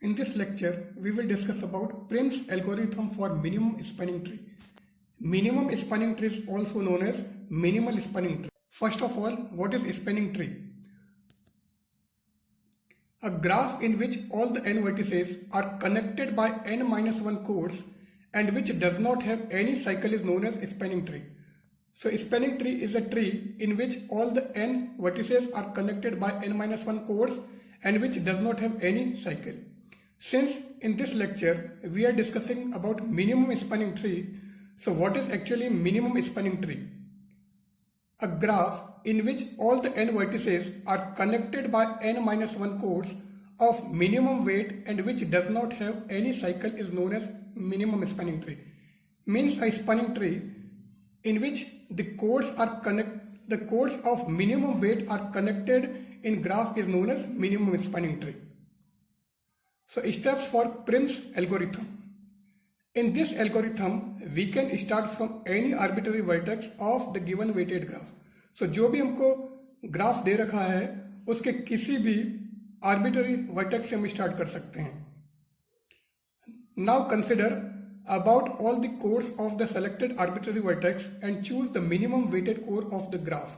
In this lecture, we will discuss about Prim's algorithm for minimum spanning tree. Minimum spanning tree is also known as minimal spanning tree. First of all, what is a spanning tree? A graph in which all the n vertices are connected by n-1 codes and which does not have any cycle is known as a spanning tree. So a spanning tree is a tree in which all the n vertices are connected by n-1 codes and which does not have any cycle. Since in this lecture we are discussing about minimum spanning tree, so what is actually minimum spanning tree? A graph in which all the n vertices are connected by n-1 codes of minimum weight and which does not have any cycle is known as minimum spanning tree. Means a spanning tree in which the codes of minimum weight are connected in graph is known as minimum spanning tree. So steps for Prim's algorithm. In this algorithm, we can start from any arbitrary vertex of the given weighted graph. So जो भी हमको graph दे रखा है उसके किसी भी arbitrary vertex से हम स्टार्ट कर सकते हैं. Now consider about all the codes of the selected arbitrary vertex and choose the minimum weighted core of the graph.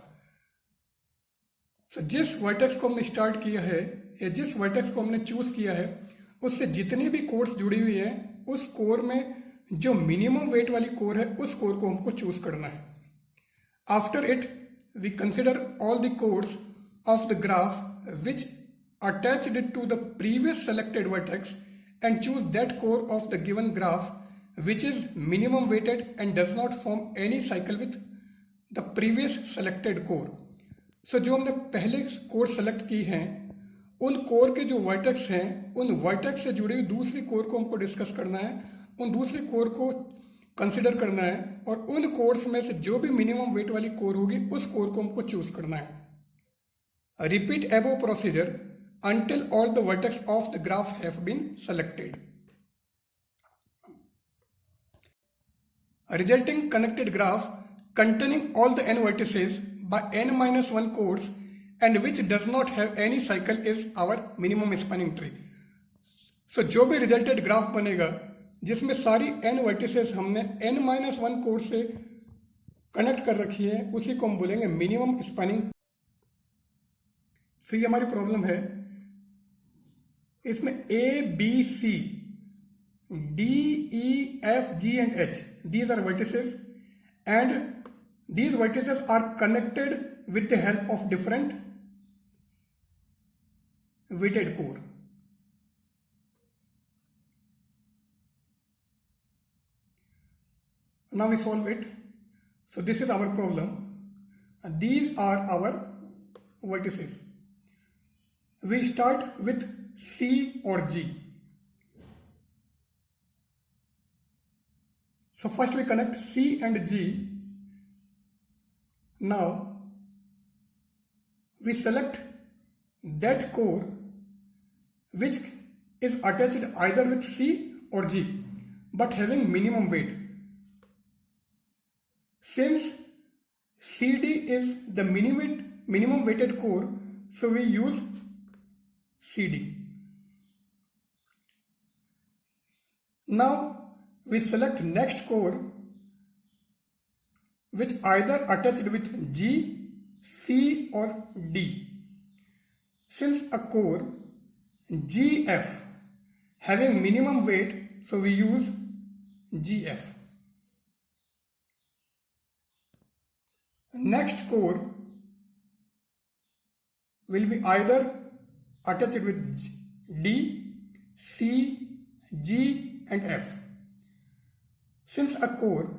So जिस vertex को हमने स्टार्ट किया है या जिस vertex को हमने चूज किया है उससे जितनी भी कोर्स जुड़ी हुई है उस कोर में जो मिनिमम वेट वाली कोर है उस कोर को हमको चूज करना है. After it we consider all the course of the graph which attached to the previous selected vertex and choose that core of the given graph which is minimum weighted and does not form any cycle with the previous selected core. So जो हमने पहले core select की हैं उन core के जो vertex हैं उन वर्टेक्स से जुड़ी हुई दूसरी कोर को हमको डिस्कस करना है, उन दूसरी कोर को कंसिडर करना है और उन कोर्स में से जो भी मिनिमम वेट वाली कोर होगी उस कोर को हमको चूज करना है. Repeat above procedure until all the vertex of the graph have been selected. A resulting connected graph containing all the n vertices by n-1 codes and which does not have any cycle is our minimum spanning tree. So जो भी resulted graph बनेगा जिसमें सारी n vertices हमने n-1 code से connect कर रखी है उसी को हम बोलेंगे मिनिमम स्पैनिंग. फिर ये हमारी प्रॉब्लम है, इसमें A, B, C, D, E, F, G and H, these are vertices and these vertices are connected with the help of different weighted core. Now we solve it. So this is our problem. These are our vertices. We start with C or G. So first we connect C and G. Now we select that core which is attached either with C or G but having minimum weight. Since CD is the minimum weighted core, so we use CD. Now we select next core which either attached with G, C or D. Since a core GF having minimum weight, so we use GF. Next core will be either attached with D, C, G and F. Since a core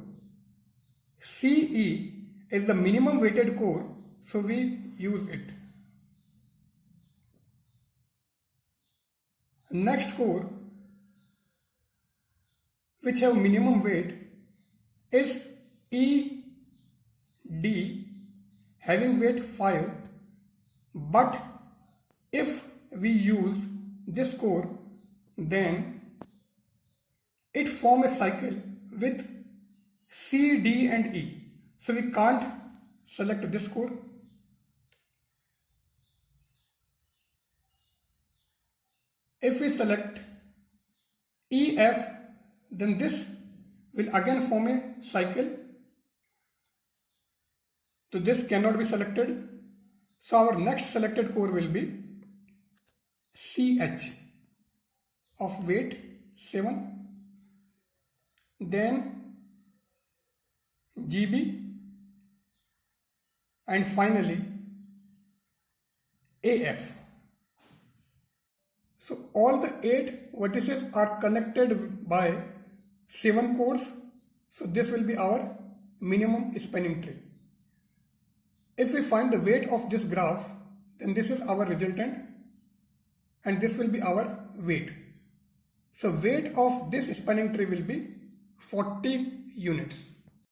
CE is the minimum weighted core, so we use it. Next core which have minimum weight is ED having weight 5, but if we use this core then it forms a cycle with C, D and E. So we can't select this core. If we select EF, then this will again form a cycle. So this cannot be selected. So our next selected core will be CH of weight 7, then GB, and finally AF. So all the 8 vertices are connected by 7 cores. So this will be our minimum spanning tree. If we find the weight of this graph, then this is our resultant and this will be our weight. So weight of this spanning tree will be 40 units.